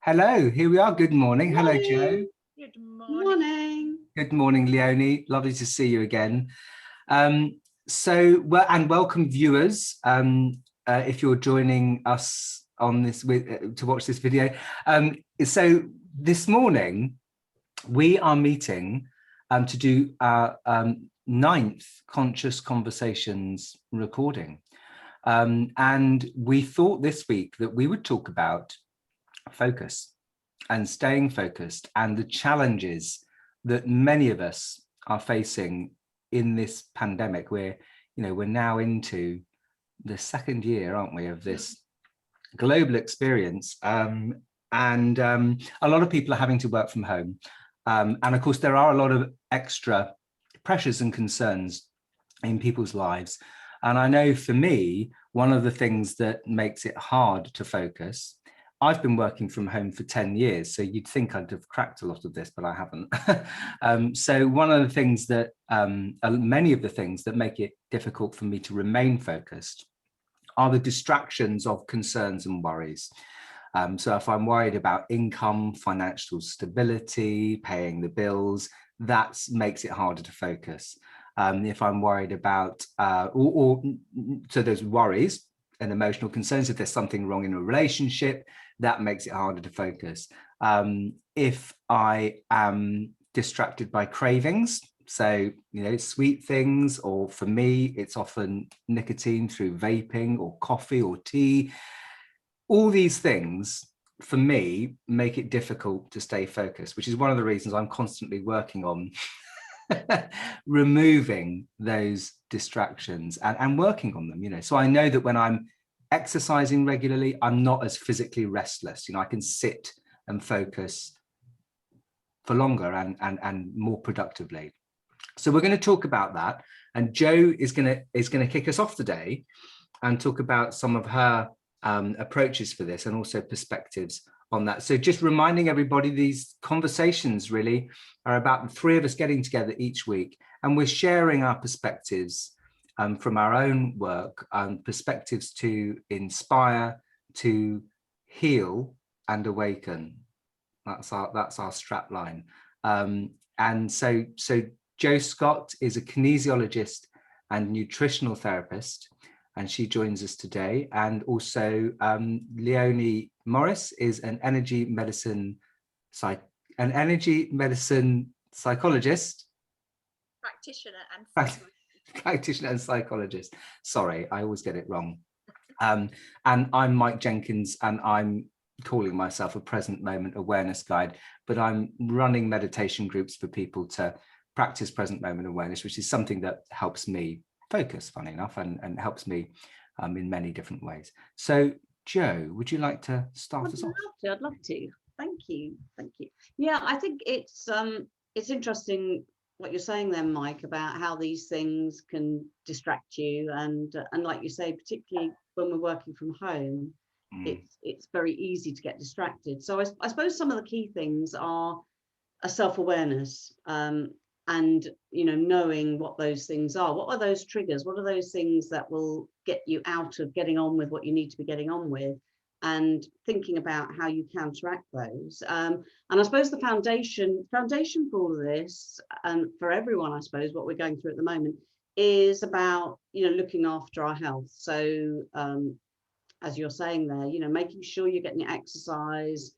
Hello, here we are. Good morning. Hello, Morning. Joe. Good morning. Good morning, Leonie. Lovely to see you again. And welcome viewers. If you're joining us on this to watch this video. So this morning we are meeting to do our 9th Conscious Conversations recording. And we thought this week that we would talk about focus and staying focused and the challenges that many of us are facing in this pandemic. We're now into the second year, aren't we, of this global experience, and a lot of people are having to work from home, and of course there are a lot of extra pressures and concerns in people's lives. And I know for me, one of the things that makes it hard to focus, I've been working from home for 10 years, so you'd think I'd have cracked a lot of this, but I haven't. So one of the things that, many of the things that make it difficult for me to remain focused are the distractions of concerns and worries. So if I'm worried about income, financial stability, paying the bills, that makes it harder to focus. If I'm worried about, so there's worries and emotional concerns. If there's something wrong in a relationship, that makes it harder to focus. If I am distracted by cravings, so, sweet things, or for me, it's often nicotine through vaping or coffee or tea. All these things, for me, make it difficult to stay focused, which is one of the reasons I'm constantly working on removing those distractions and working on them, So I know that when I'm exercising regularly, I'm not as physically restless. I can sit and focus for longer and more productively. So we're going to talk about that, and Joe is going to kick us off today and talk about some of her approaches for this and also perspectives on that. So just reminding everybody, these conversations really are about the three of us getting together each week, and we're sharing our perspectives from our own work, perspectives to inspire, to heal and awaken. That's our strap line. And so Jo Scott is a kinesiologist and nutritional therapist, and she joins us today. And also Leonie Morris is an energy medicine psychologist. Practitioner and psychologist. Sorry, I always get it wrong. And I'm Mike Jenkins, and I'm calling myself a present moment awareness guide, but I'm running meditation groups for people to practice present moment awareness, which is something that helps me focus, funny enough, and helps me in many different ways. So Jo, would you like to start us off? I'd love to. Thank you. Yeah, I think it's interesting what you're saying then, Mike, about how these things can distract you, and like you say, particularly when we're working from home, it's very easy to get distracted. So I suppose some of the key things are a self-awareness, and knowing what those things are. What are those triggers? What are those things that will get you out of getting on with what you need to be getting on with, and thinking about how you counteract those. And I suppose the foundation for all of this, and for everyone, I suppose, what we're going through at the moment is about looking after our health. So as you're saying there, making sure you're getting your exercise,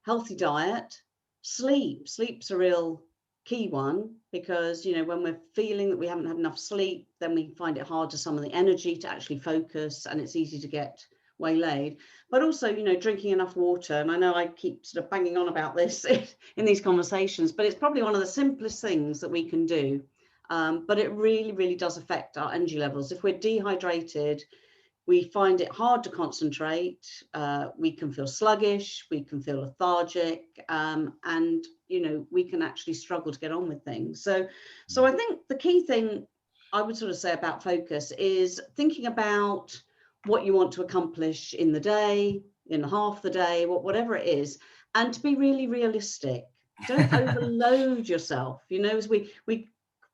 healthy diet, sleep's a real key one, because when we're feeling that we haven't had enough sleep, then we find it hard to summon the energy to actually focus, and it's easy to get waylaid. But also drinking enough water, and I know I keep sort of banging on about this in these conversations, but it's probably one of the simplest things that we can do, but it really does affect our energy levels. If we're dehydrated, we find it hard to concentrate, we can feel sluggish, we can feel lethargic, and we can actually struggle to get on with things. So I think the key thing I would sort of say about focus is thinking about what you want to accomplish in the day, in half the day, whatever it is, and to be really realistic. Don't overload yourself. As we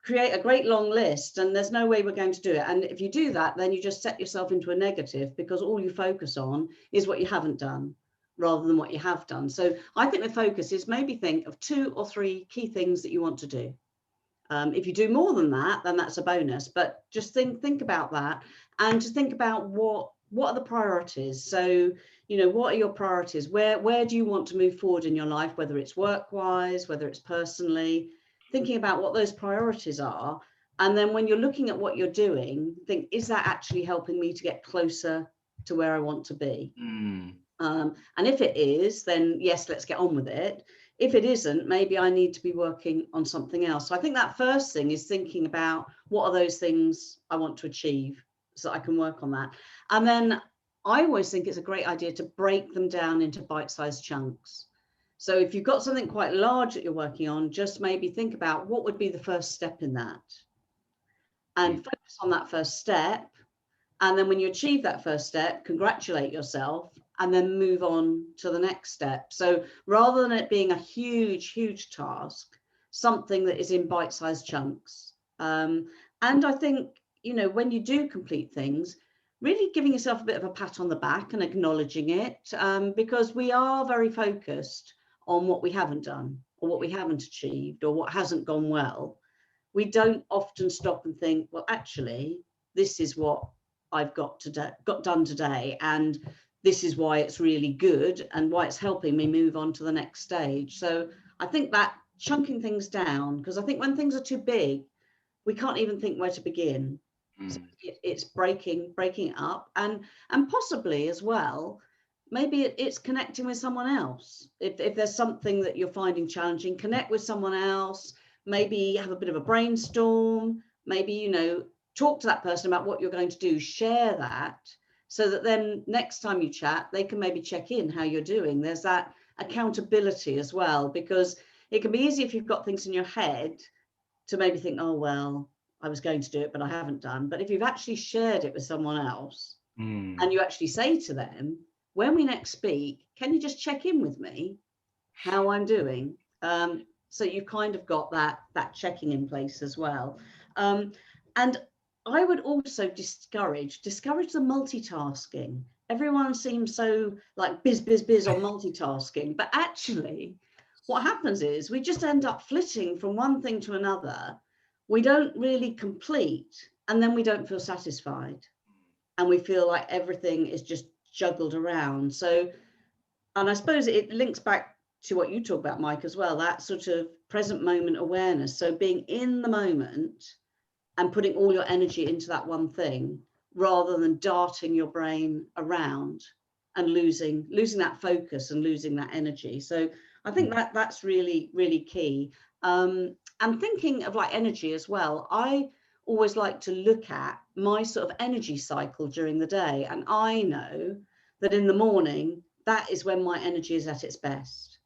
create a great long list, and there's no way we're going to do it. And if you do that, then you just set yourself into a negative, because all you focus on is what you haven't done. rather than what you have done. So I think the focus is maybe think of 2 or 3 key things that you want to do. If you do more than that, then that's a bonus, but just think about that, and to think about what are the priorities. So, you know, what are your priorities? Where do you want to move forward in your life, whether it's work-wise, whether it's personally, thinking about what those priorities are. And then when you're looking at what you're doing, think, is that actually helping me to get closer to where I want to be? And if it is, then yes, let's get on with it. If it isn't, maybe I need to be working on something else. So I think that first thing is thinking about what are those things I want to achieve so I can work on that. And then I always think it's a great idea to break them down into bite-sized chunks. So if you've got something quite large that you're working on, just maybe think about what would be the first step in that, and focus on that first step. And then when you achieve that first step, congratulate yourself, and then move on to the next step. So rather than it being a huge task, something that is in bite-sized chunks. And I think, you know, when you do complete things, really giving yourself a bit of a pat on the back and acknowledging it, because we are very focused on what we haven't done, or what we haven't achieved, or what hasn't gone well. We don't often stop and think, well, actually, this is what I've got done today, and this is why it's really good and why it's helping me move on to the next stage. So I think that chunking things down, because I think when things are too big, we can't even think where to begin. So it's breaking it up, and possibly as well, maybe it's connecting with someone else. If there's something that you're finding challenging, connect with someone else, maybe have a bit of a brainstorm, maybe, you know, talk to that person about what you're going to do, share that, so that then next time you chat, they can maybe check in how you're doing. There's that accountability as well, because it can be easy if you've got things in your head to maybe think, oh, well, I was going to do it, but I haven't done. But if you've actually shared it with someone else, and you actually say to them, when we next speak, can you just check in with me how I'm doing? So you've kind of got that checking in place as well. And I would also discourage the multitasking. Everyone seems so like biz on multitasking, but actually what happens is we just end up flitting from one thing to another. We don't really complete, and then we don't feel satisfied, and we feel like everything is just juggled around. So, and I suppose it links back to what you talk about, Mike, as well, that sort of present moment awareness. So being in the moment and putting all your energy into that one thing, rather than darting your brain around and losing that focus and losing that energy. So I think that's really, really key. And thinking of like energy as well, I always like to look at my sort of energy cycle during the day. And I know that in the morning, that is when my energy is at its best.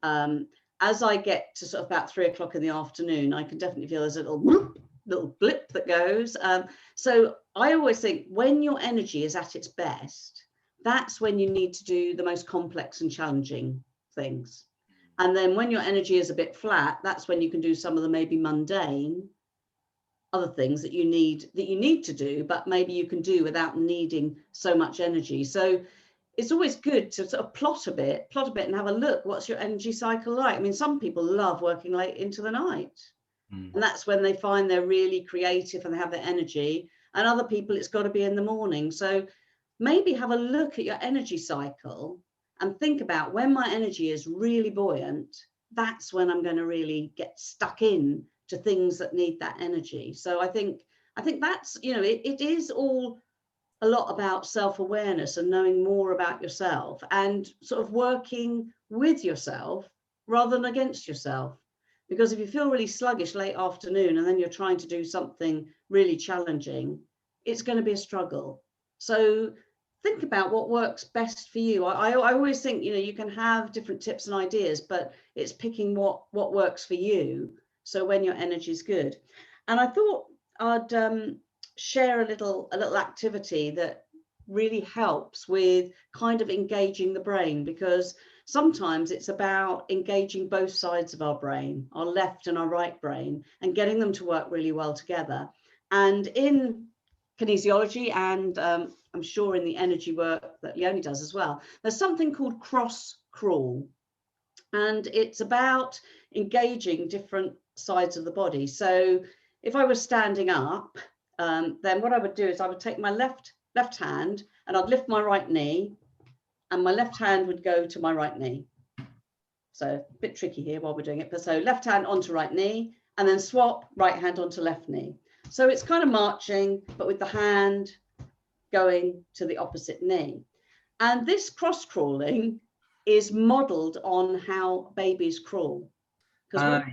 As I get to sort of about 3 o'clock in the afternoon, I can definitely feel there's a little blip that goes. So I always think when your energy is at its best, that's when you need to do the most complex and challenging things. And then when your energy is a bit flat, that's when you can do some of the maybe mundane other things that you need to do, but maybe you can do without needing so much energy. So it's always good to sort of plot a bit and have a look. What's your energy cycle like? I mean, some people love working late into the night. And that's when they find they're really creative and they have their energy. And other people, it's got to be in the morning. So maybe have a look at your energy cycle and think about, when my energy is really buoyant, that's when I'm going to really get stuck in to things that need that energy. So I think that's, you know, it is all a lot about self-awareness and knowing more about yourself and sort of working with yourself rather than against yourself. Because if you feel really sluggish late afternoon and then you're trying to do something really challenging, it's going to be a struggle. So think about what works best for you. I always think, you know, you can have different tips and ideas, but it's picking what works for you. So when your energy is good. And I thought I'd share a little activity that really helps with kind of engaging the brain, because sometimes it's about engaging both sides of our brain, our left and our right brain, and getting them to work really well together. And in kinesiology and I'm sure in the energy work that Leonie does as well, there's something called cross crawl, and it's about engaging different sides of the body. So if I was standing up, then what I would do is I would take my left hand and I'd lift my right knee, and my left hand would go to my right knee. So a bit tricky here while we're doing it, but so left hand onto right knee, and then swap right hand onto left knee. So it's kind of marching, but with the hand going to the opposite knee. And this cross crawling is modeled on how babies crawl. Because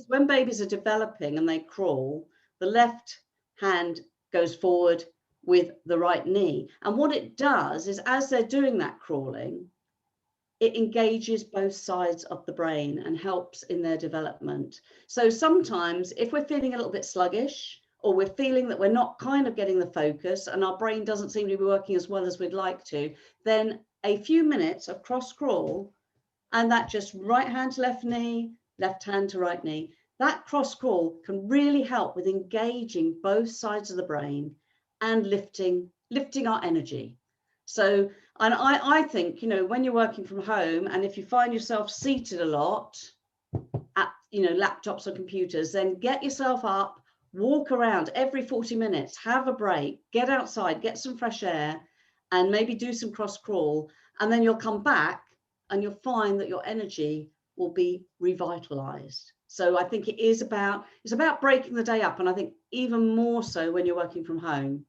when babies are developing and they crawl, the left hand goes forward with the right knee. And what it does is, as they're doing that crawling, it engages both sides of the brain and helps in their development. So sometimes if we're feeling a little bit sluggish, or we're feeling that we're not kind of getting the focus and our brain doesn't seem to be working as well as we'd like to, then a few minutes of cross crawl, and that just right hand to left knee, left hand to right knee, that cross crawl can really help with engaging both sides of the brain and lifting our energy. So, and I think, you know, when you're working from home, and if you find yourself seated a lot at, you know, laptops or computers, then get yourself up, walk around every 40 minutes, have a break, get outside, get some fresh air, and maybe do some cross crawl. And then you'll come back and you'll find that your energy will be revitalized. So I think it's about breaking the day up. And I think even more so when you're working from home,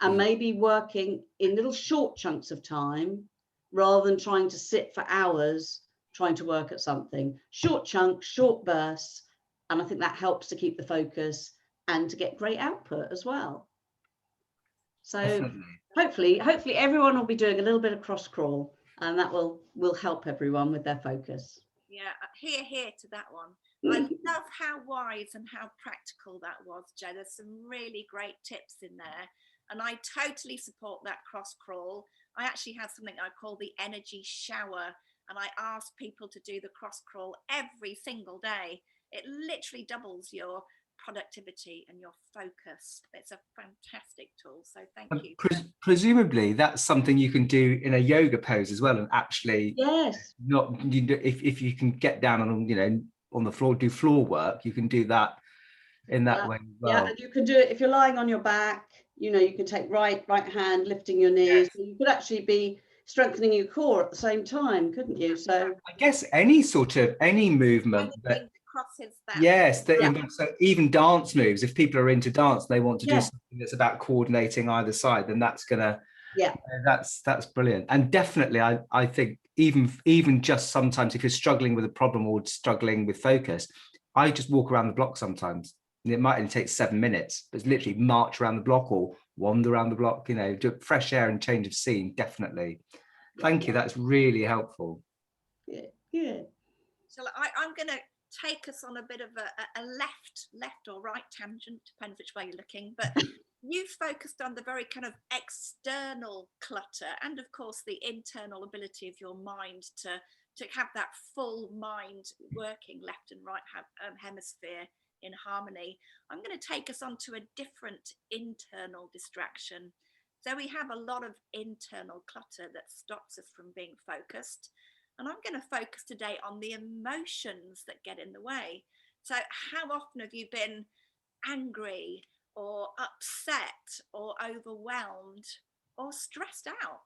and maybe working in little short chunks of time rather than trying to sit for hours trying to work at something. Short chunks, short bursts. And I think that helps to keep the focus and to get great output as well. So hopefully everyone will be doing a little bit of cross crawl, and that will help everyone with their focus. Yeah, hear to that one. I love how wise and how practical that was, Jo. There's some really great tips in there, and I totally support that cross crawl. I actually have something I call the energy shower, and I ask people to do the cross crawl every single day. It literally doubles your productivity and your focus. It's a fantastic tool, so thank you. Presumably that's something you can do in a yoga pose as well, and actually, yes, not if you can get down on, you know, on the floor, do floor work, you can do that in that way as well. Yeah, and you can do it if you're lying on your back. You know, you can take right hand lifting your knees. Yes. You could actually be strengthening your core at the same time, couldn't you? So I guess any movement that crosses that. Yes, so even dance moves, if people are into dance, they want to do something that's about coordinating either side, then that's gonna, that's brilliant. And definitely I think even just sometimes if you're struggling with a problem or struggling with focus, I just walk around the block sometimes. It might only take 7 minutes, but it's literally march around the block or wander around the block, you know, do fresh air and change of scene. Definitely. Thank you. That's really helpful. Yeah. So I'm going to take us on a bit of a left or right tangent, depends which way you're looking, but you focused on the very kind of external clutter and of course the internal ability of your mind to have that full mind working left and right hemisphere in harmony. I'm going to take us on to a different internal distraction. So we have a lot of internal clutter that stops us from being focused. And I'm going to focus today on the emotions that get in the way. So how often have you been angry or upset or overwhelmed or stressed out?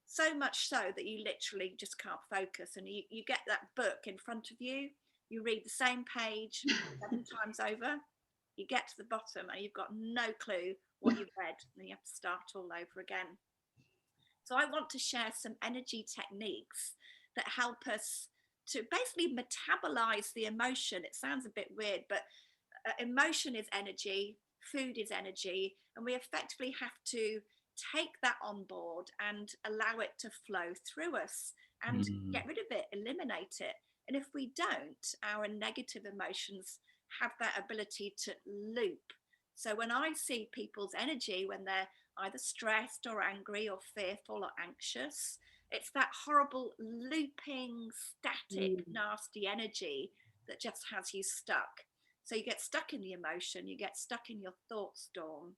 So much so that you literally just can't focus, and you get that book in front of you, you read the same page 7 times over, you get to the bottom and you've got no clue what you've read, and then you have to start all over again. So I want to share some energy techniques that help us to basically metabolize the emotion. It sounds a bit weird, but emotion is energy, food is energy, and we effectively have to take that on board and allow it to flow through us and get rid of it, eliminate it. And if we don't, our negative emotions have that ability to loop. So when I see people's energy when they're either stressed or angry or fearful or anxious, it's that horrible looping, static, nasty energy that just has you stuck. So you get stuck in the emotion, you get stuck in your thought storm.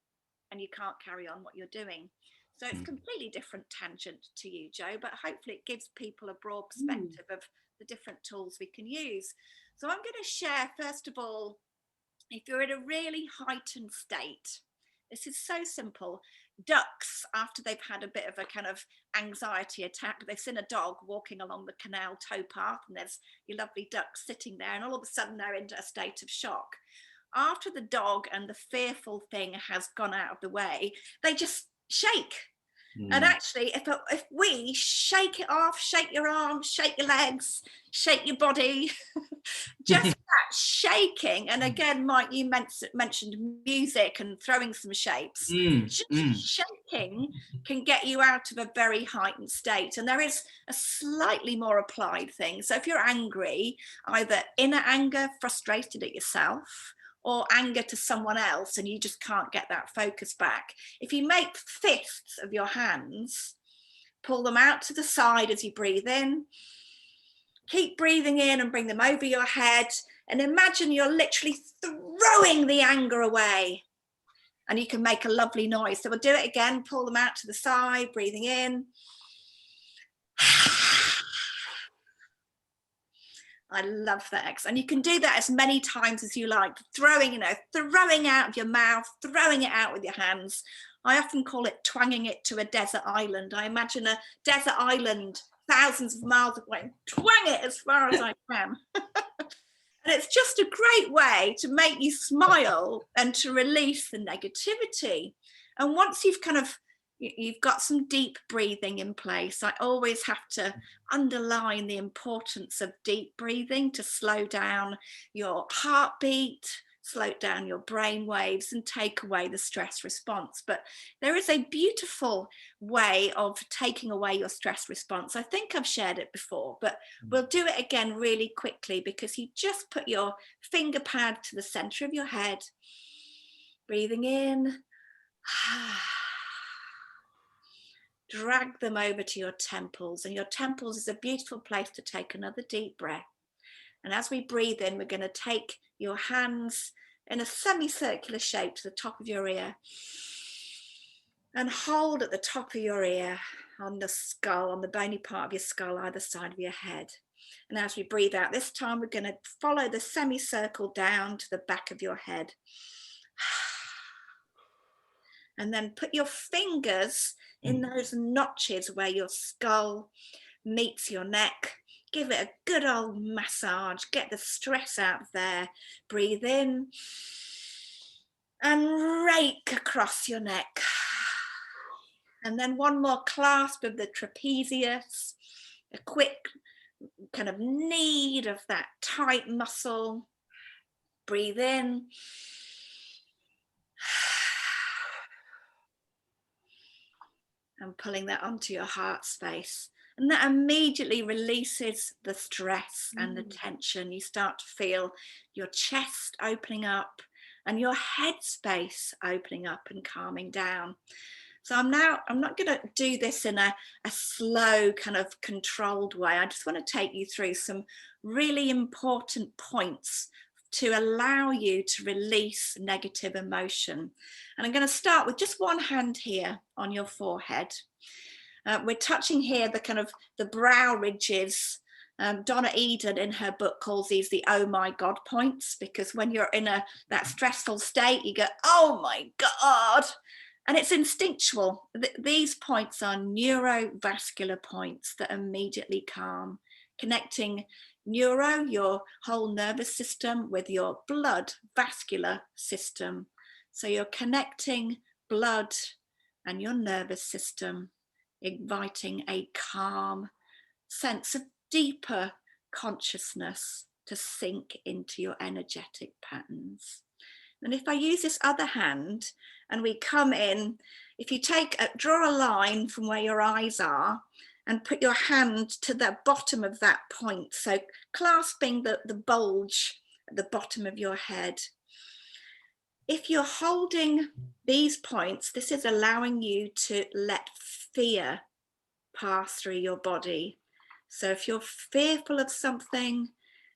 and you can't carry on what you're doing. So it's completely different tangent to you, Joe, but hopefully it gives people a broad perspective of the different tools we can use. So I'm going to share, first of all, if you're in a really heightened state, this is so simple. Ducks, after they've had a bit of a kind of anxiety attack, they've seen a dog walking along the canal towpath, and there's your lovely ducks sitting there, and all of a sudden they're into a state of shock. After the dog and the fearful thing has gone out of the way, they just shake. And actually, if we shake it off, shake your arms, shake your legs, shake your body, just that shaking. And again, Mike, you mentioned music and throwing some shapes. Just shaking can get you out of a very heightened state. And there is a slightly more applied thing. So if you're angry, either inner anger, frustrated at yourself, or anger to someone else, and you just can't get that focus back, if you make fists of your hands, pull them out to the side as you breathe in, keep breathing in and bring them over your head, and imagine you're literally throwing the anger away, and you can make a lovely noise. So we'll do it again. Pull them out to the side, breathing in. I love that. And you can do that as many times as you like, throwing out of your mouth, throwing it out with your hands. I often call it twanging it to a desert island. I imagine a desert island thousands of miles away, twang it as far as I can. And it's just a great way to make you smile and to release the negativity. And once you've got some deep breathing in place, I always have to underline the importance of deep breathing to slow down your heartbeat, slow down your brain waves, and take away the stress response. But there is a beautiful way of taking away your stress response. I think I've shared it before, but we'll do it again really quickly, because you just put your finger pad to the center of your head, breathing in, drag them over to your temples, and your temples is a beautiful place to take another deep breath. And as we breathe in, we're going to take your hands in a semicircular shape to the top of your ear and hold at the top of your ear on the skull, on the bony part of your skull, either side of your head. And as we breathe out this time, we're going to follow the semicircle down to the back of your head. And then put your fingers in those notches where your skull meets your neck. Give it a good old massage. Get the stress out of there. Breathe in and rake across your neck. And then one more clasp of the trapezius. A quick kind of knead of that tight muscle. Breathe in. And pulling that onto your heart space. And that immediately releases the stress and the tension. You start to feel your chest opening up and your head space opening up and calming down. So I'm not going to do this in a slow kind of controlled way. I just want to take you through some really important points to allow you to release negative emotion. And I'm going to start with just one hand here on your forehead. We're touching here the kind of the brow ridges. Donna Eden in her book calls these the oh my God points, because when you're in that stressful state, you go, oh my God. And it's instinctual. These points are neurovascular points that immediately calm, connecting your whole nervous system, with your blood vascular system. So you're connecting blood and your nervous system, inviting a calm sense of deeper consciousness to sink into your energetic patterns. And if I use this other hand and we come in, if you draw a line from where your eyes are and put your hand to the bottom of that point, so clasping the bulge at the bottom of your head. If you're holding these points, this is allowing you to let fear pass through your body. So if you're fearful of something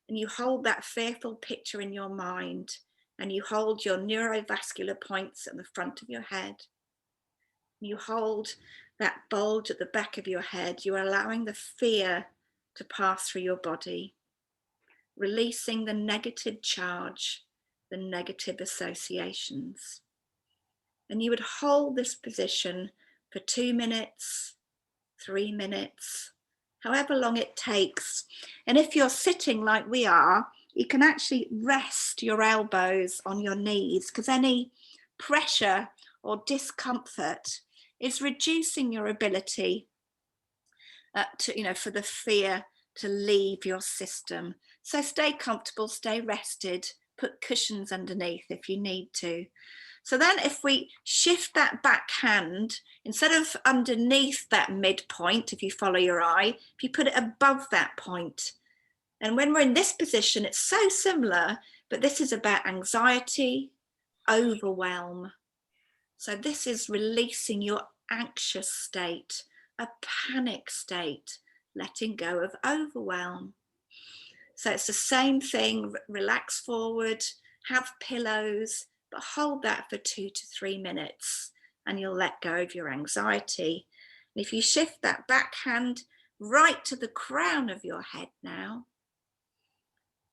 and you hold that fearful picture in your mind, and you hold your neurovascular points at the front of your head. You hold that bulge at the back of your head. You're allowing the fear to pass through your body, releasing the negative charge, the negative associations. And you would hold this position for 2 minutes, 3 minutes, however long it takes. And if you're sitting like we are, you can actually rest your elbows on your knees, because any pressure or discomfort is reducing your ability for the fear to leave your system. So stay comfortable, stay rested, put cushions underneath if you need to. So then if we shift that back hand, instead of underneath that midpoint, if you follow your eye, if you put it above that point. And when we're in this position, it's so similar, but this is about anxiety, overwhelm. So this is releasing your anxious state, a panic state, letting go of overwhelm. So it's the same thing, relax forward, have pillows, but hold that for 2 to 3 minutes and you'll let go of your anxiety. And if you shift that back hand right to the crown of your head now,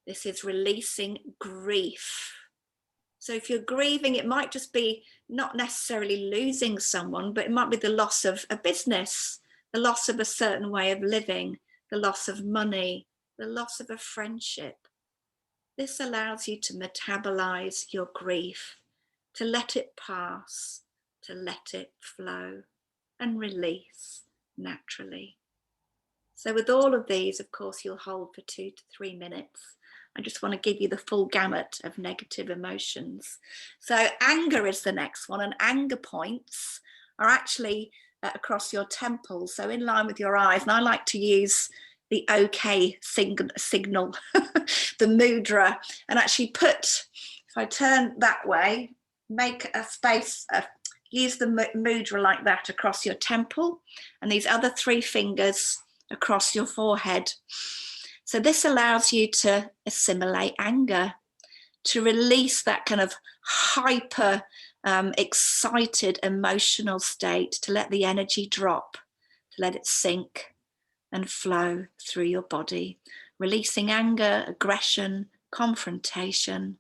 this is releasing grief. So if you're grieving, it might just be not necessarily losing someone, but it might be the loss of a business, the loss of a certain way of living, the loss of money, the loss of a friendship. This allows you to metabolize your grief, to let it pass, to let it flow and release naturally. So with all of these, of course, you'll hold for 2 to 3 minutes. I just want to give you the full gamut of negative emotions. So anger is the next one, and anger points are actually across your temples, so in line with your eyes. And I like to use the OK signal, the mudra, and actually put, if I turn that way, make a space, use the mudra like that across your temple, and these other 3 fingers across your forehead. So this allows you to assimilate anger, to release that kind of hyper excited emotional state, to let the energy drop, to let it sink and flow through your body, releasing anger, aggression, confrontation,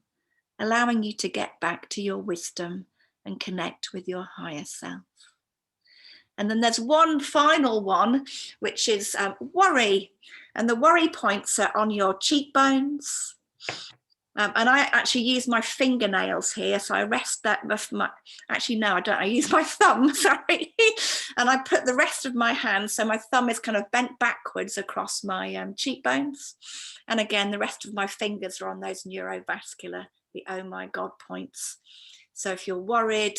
allowing you to get back to your wisdom and connect with your higher self. And then there's one final one, which is worry. And the worry points are on your cheekbones. And I actually use my fingernails here. So I rest that with my, actually, no, I don't. I use my thumb, sorry. And I put the rest of my hand, so my thumb is kind of bent backwards across my cheekbones. And again, the rest of my fingers are on those neurovascular, the oh my God points. So if you're worried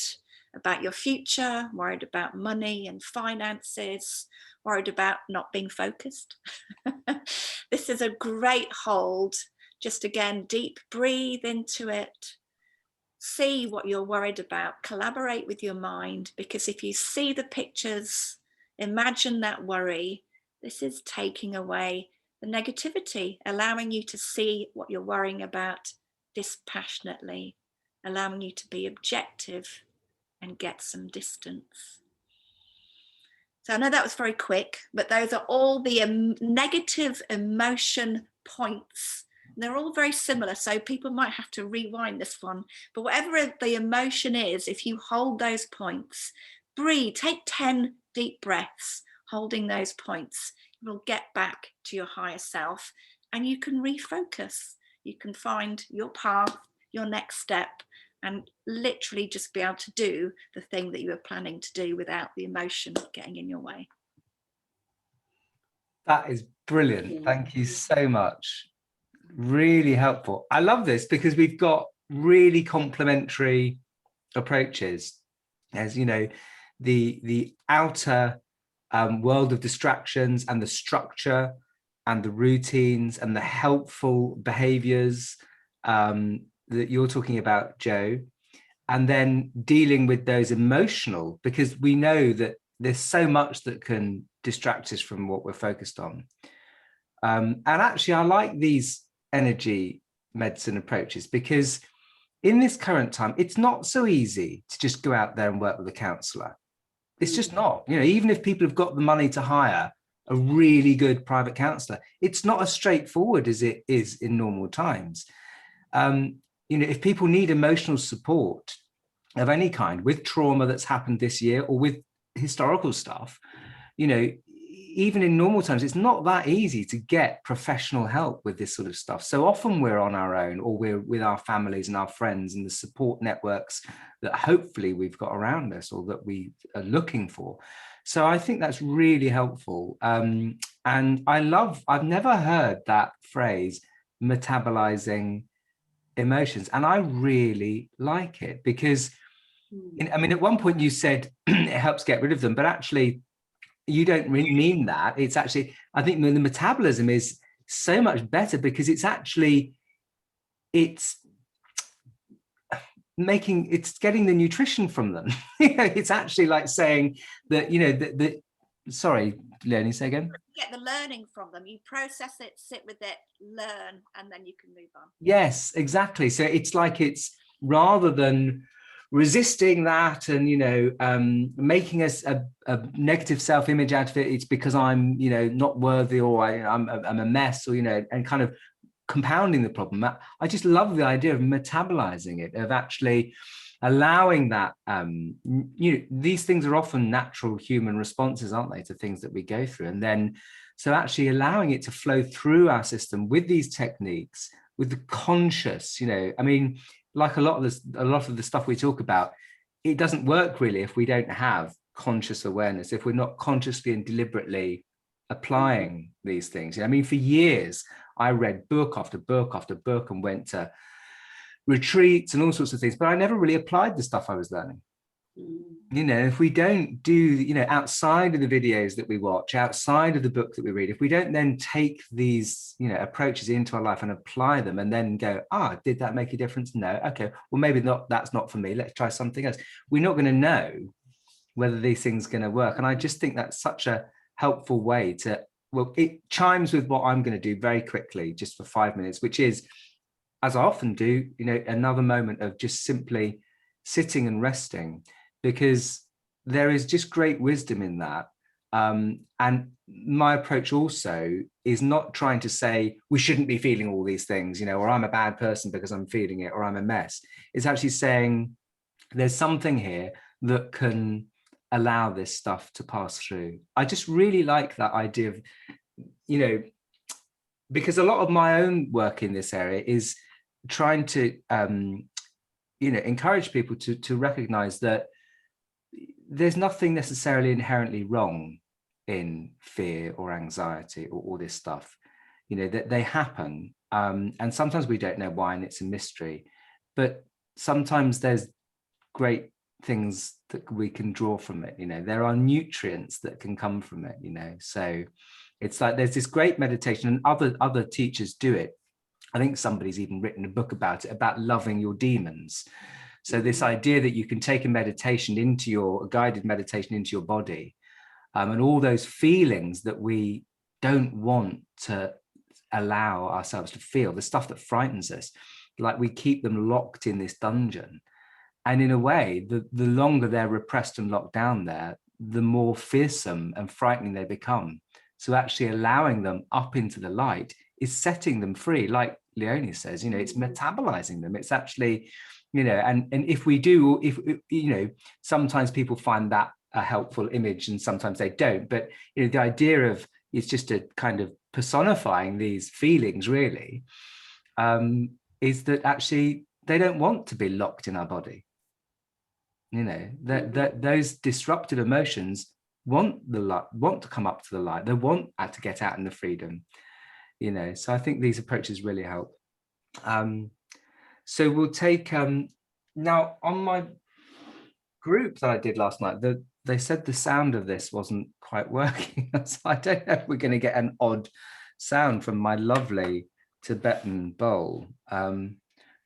about your future, worried about money and finances, worried about not being focused, this is a great hold. Just again, deep breathe into it. See what you're worried about. Collaborate with your mind, because if you see the pictures, imagine that worry, this is taking away the negativity, allowing you to see what you're worrying about dispassionately, allowing you to be objective and get some distance. So I know that was very quick, but those are all the negative emotion points. They're all very similar, so people might have to rewind this one. But whatever the emotion is, if you hold those points, breathe, take 10 deep breaths, holding those points, you'll get back to your higher self and you can refocus. You can find your path, your next step, and literally just be able to do the thing that you were planning to do without the emotion getting in your way. That is brilliant. Thank you so much. Really helpful. I love this because we've got really complementary approaches. As you know, the outer world of distractions and the structure and the routines and the helpful behaviors that you're talking about, Joe, and then dealing with those emotional, because we know that there's so much that can distract us from what we're focused on. And actually, I like these energy medicine approaches because in this current time, it's not so easy to just go out there and work with a counsellor. It's just not, you know, even if people have got the money to hire a really good private counsellor, it's not as straightforward as it is in normal times. You know, if people need emotional support of any kind with trauma that's happened this year or with historical stuff, you know, even in normal times, it's not that easy to get professional help with this sort of stuff. So often we're on our own, or we're with our families and our friends and the support networks that hopefully we've got around us or that we are looking for. So I think that's really helpful. And I've never heard that phrase, metabolizing emotions. And I really like it because, I mean, at one point you said it helps get rid of them, but actually you don't really mean that. It's actually, I think the metabolism is so much better because it's actually, it's getting the nutrition from them. It's actually like saying that, you know, sorry, Leonie, say again. You get the learning from them. You process it, sit with it, learn, and then you can move on. Yes, exactly. So it's like, it's rather than resisting that and, you know, making us a negative self-image out of it, it's because I'm, you know, not worthy, or I'm a mess, or, you know, and kind of compounding the problem. I just love the idea of metabolizing it, of actually allowing that, you know, these things are often natural human responses, aren't they, to things that we go through. And then, so actually allowing it to flow through our system with these techniques, with the conscious, you know, I mean, like a lot of the stuff we talk about, it doesn't work really if we don't have conscious awareness, if we're not consciously and deliberately applying these things. I mean, for years, I read book after book after book and went to retreats and all sorts of things, but I never really applied the stuff I was learning. You know, if we don't do, you know, outside of the videos that we watch, outside of the book that we read, if we don't then take these, you know, approaches into our life and apply them and then go, did that make a difference? No. Okay, well, maybe not, that's not for me. Let's try something else. We're not going to know whether these things are going to work. And I just think that's such a helpful way to, well, it chimes with what I'm going to do very quickly, just for 5 minutes, which is, as I often do, you know, another moment of just simply sitting and resting, because there is just great wisdom in that. And my approach also is not trying to say we shouldn't be feeling all these things, you know, or I'm a bad person because I'm feeling it, or I'm a mess. It's actually saying there's something here that can allow this stuff to pass through. I just really like that idea of, you know, because a lot of my own work in this area is trying to, you know, encourage people to recognize that there's nothing necessarily inherently wrong in fear or anxiety or all this stuff, you know, that they happen. And sometimes we don't know why, and it's a mystery, but sometimes there's great things that we can draw from it. You know, there are nutrients that can come from it, you know, so it's like there's this great meditation, and other teachers do it. I think somebody's even written a book about it, about loving your demons. So this idea that you can take a meditation a guided meditation into your body, and all those feelings that we don't want to allow ourselves to feel, the stuff that frightens us, like we keep them locked in this dungeon. And in a way, the longer they're repressed and locked down there, the more fearsome and frightening they become. So actually allowing them up into the light is setting them free. Like Leonie says, you know, it's metabolizing them. It's actually, you know, and if we do, if, you know, sometimes people find that a helpful image and sometimes they don't, but, you know, the idea of it's just a kind of personifying these feelings really, is that actually they don't want to be locked in our body. You know, that those disruptive emotions want the light, want to come up to the light. They want to get out in the freedom, you know. So I think these approaches really help. So we'll take now on my group that I did last night, they said the sound of this wasn't quite working. So I don't know if we're going to get an odd sound from my lovely Tibetan bowl.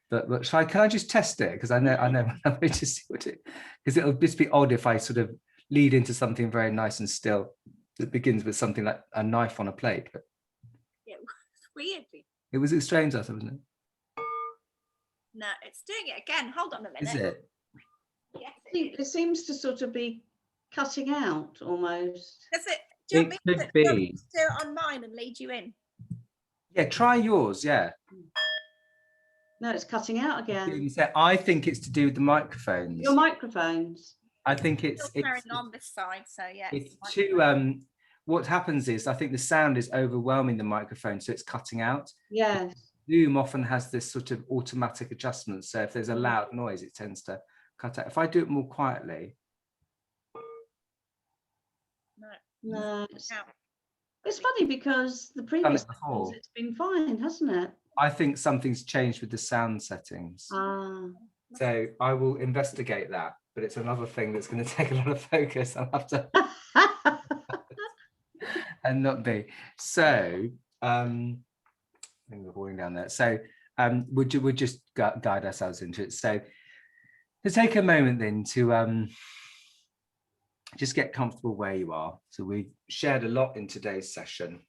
But can I just test it? Because I know I'm going to see what it, because it'll just be odd if I sort of lead into something very nice and still that begins with something like a knife on a plate. But yeah, it was weird. It was strange, wasn't it? No, it's doing it again. Hold on a minute. Is it? Yes, it is. It seems to sort of be cutting out almost. Does it? Do you It want could me to do be. it on mine and lead you in? Yeah, try yours. Yeah. No, it's cutting out again. I think it's to do with the microphones. Your microphones. I think it's Still carrying on this side, so yeah. it's too. What happens is I think the sound is overwhelming the microphone, so it's cutting out. Yes. Zoom often has this sort of automatic adjustment, so if there's a loud noise, it tends to cut out. If I do it more quietly, No. It's funny because the previous times it's been fine, hasn't it? I think something's changed with the sound settings. So I will investigate that, but it's another thing that's going to take a lot of focus. I'll have to and not be. So I think we're falling down there. So we'll just guide ourselves into it. So to take a moment then to just get comfortable where you are. So we've shared a lot in today's session.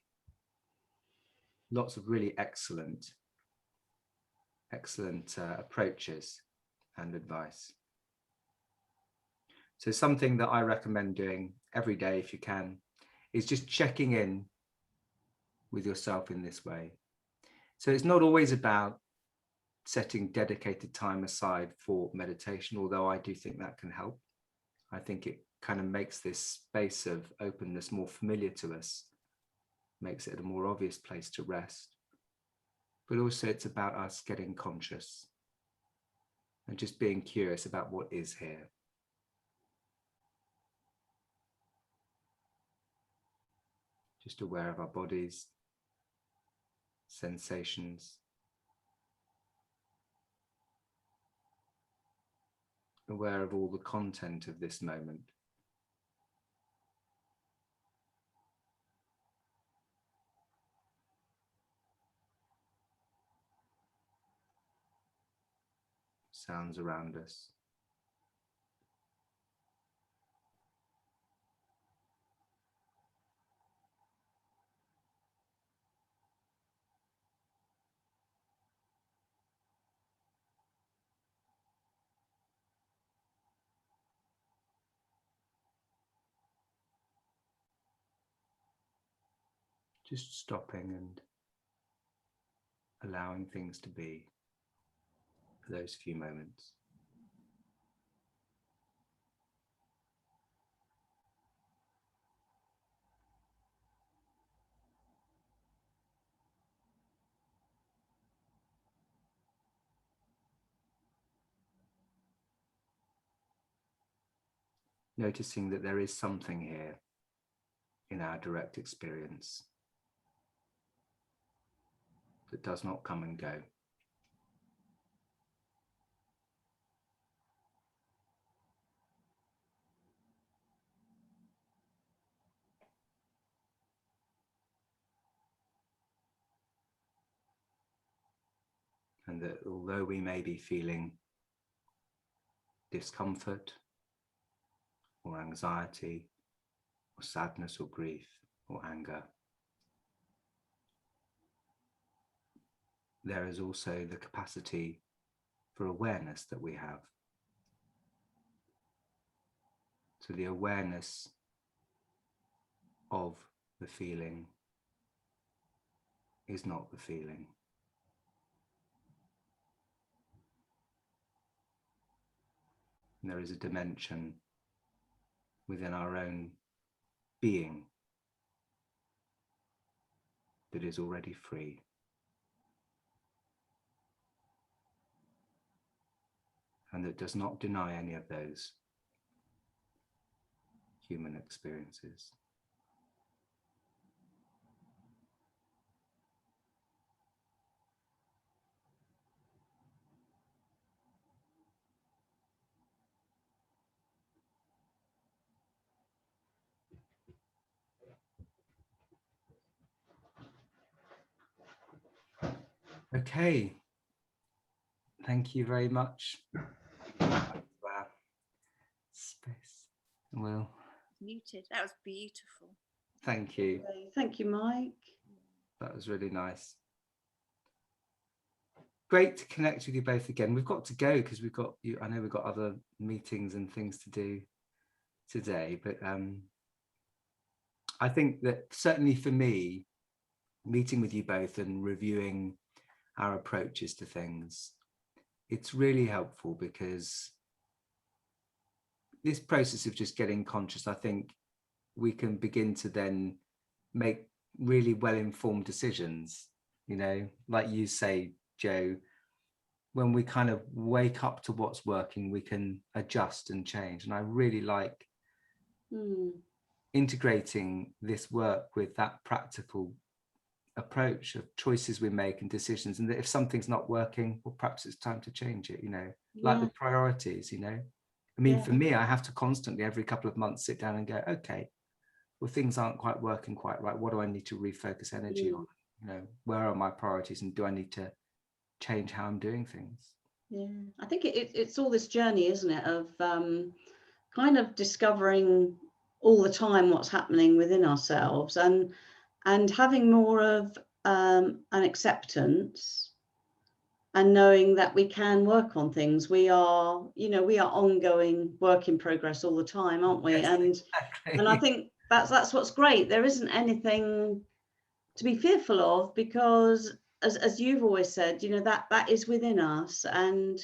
Lots of really excellent approaches and advice. So something that I recommend doing every day, if you can, is just checking in with yourself in this way. So it's not always about setting dedicated time aside for meditation, although I do think that can help. I think it kind of makes this space of openness more familiar to us, makes it a more obvious place to rest. But also it's about us getting conscious and just being curious about what is here. Just aware of our bodies, sensations, aware of all the content of this moment. Sounds around us. Just stopping and allowing things to be for those few moments. Noticing that there is something here in our direct experience that does not come and go. And that although we may be feeling discomfort or anxiety or sadness or grief or anger, there is also the capacity for awareness that we have. So the awareness of the feeling is not the feeling. And there is a dimension within our own being that is already free. And that does not deny any of those human experiences. Okay, thank you very much. Wow. Space. Well, Muted. That was beautiful. thank you. Thank you, Mike. That was really nice. great to connect with you both again. We've got to go because we've got you. I know we've got other meetings and things to do today, but I think that certainly for me, meeting with you both and reviewing our approaches to things, it's really helpful because this process of just getting conscious, I think we can begin to then make really well-informed decisions, you know, like you say, Joe, when we kind of wake up to what's working, we can adjust and change. And I really like integrating this work with that practical approach of choices we make and decisions, and that if something's not working, well, perhaps it's time to change it, you know, like the priorities, you know. I mean, for me, I have to constantly, every couple of months, sit down and go, okay, well, things aren't quite working quite right. What do I need to refocus energy on? You know, where are my priorities, and do I need to change how I'm doing things? Yeah, I think it's all this journey, isn't it, of kind of discovering all the time what's happening within ourselves, and having more of an acceptance, and knowing that we can work on things. We are, you know, we are ongoing work in progress all the time, aren't we? Yes, and exactly. and I think that's what's great. There isn't anything to be fearful of, because as you've always said, you know, that is within us, and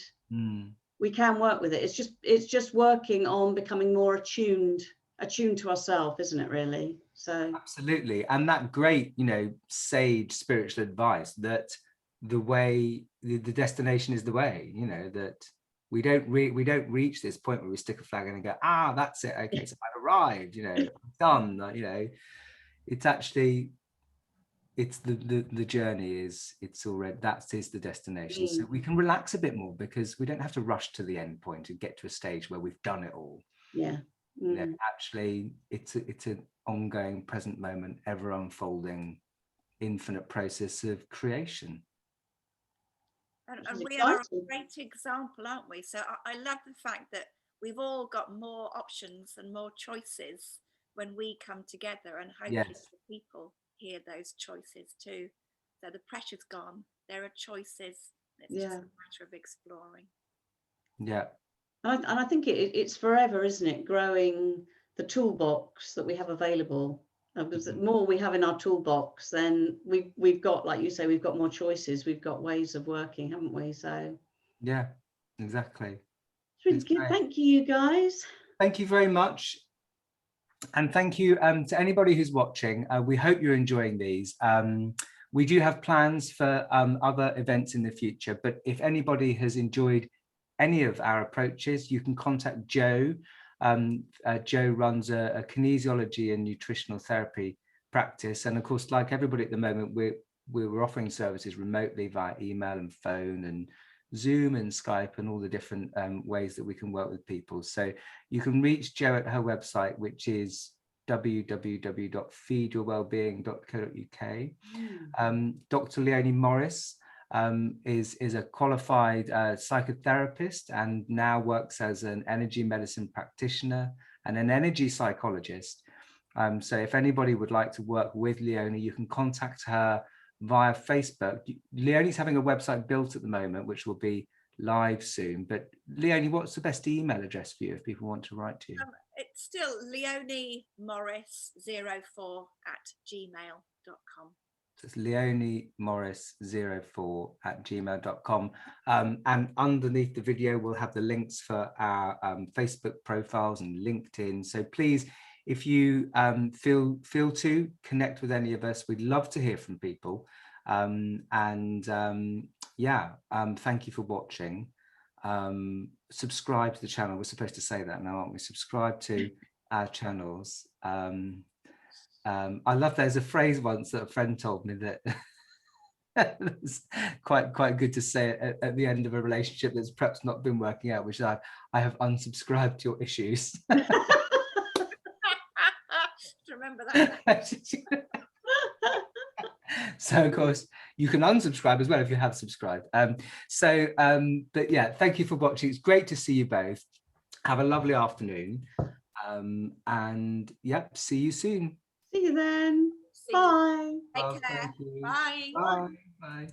we can work with it. It's just working on becoming more attuned to ourselves, isn't it, really? So absolutely. And that great, you know, sage spiritual advice that the way, the destination is the way, you know, that we don't reach this point where we stick a flag in and go, ah, that's it, okay, so I've arrived, you know, I'm done. You know, it's actually, it's the journey is, it's already, that is the destination. So we can relax a bit more because we don't have to rush to the end point and get to a stage where we've done it all. Yeah. You know, actually, it's an ongoing, present moment, ever unfolding, infinite process of creation. And we are a great example, aren't we? So I love the fact that we've all got more options and more choices when we come together, and hopefully the people hear those choices too. So the pressure's gone. There are choices. It's just a matter of exploring. Yeah. And I think it's forever, isn't it? Growing the toolbox that we have available. Because the more we have in our toolbox, then we've got, like you say, we've got more choices. We've got ways of working, haven't we? So yeah, exactly. It's really good. Thank you, you guys. Thank you very much. And thank you to anybody who's watching. We hope you're enjoying these. We do have plans for other events in the future, but if anybody has enjoyed any of our approaches, you can contact Joe. Joe runs a kinesiology and nutritional therapy practice. And of course, like everybody at the moment, we're offering services remotely via email and phone and Zoom and Skype and all the different ways that we can work with people. So you can reach Jo at her website, which is www.feedyourwellbeing.co.uk. Dr. Leonie Morris is a qualified psychotherapist and now works as an energy medicine practitioner and an energy psychologist. So if anybody would like to work with Leonie, you can contact her via Facebook. Leonie's having a website built at the moment, which will be live soon. But Leonie, what's the best email address for you if people want to write to you? It's still leoniemorris04@gmail.com. So it's leoniemorris04@gmail.com. And underneath the video, we'll have the links for our Facebook profiles and LinkedIn. So please, if you feel to connect with any of us, we'd love to hear from people. Thank you for watching. Subscribe to the channel. We're supposed to say that now, aren't we? Subscribe to our channels. I love, there's a phrase once that a friend told me that it's quite good to say at the end of a relationship that's perhaps not been working out, which is I have unsubscribed to your issues. Remember that. So of course you can unsubscribe as well if you have subscribed. But yeah, thank you for watching. It's great to see you both. Have a lovely afternoon. And yep, see you soon. See you then. Bye. Take care. Bye. Bye. Bye.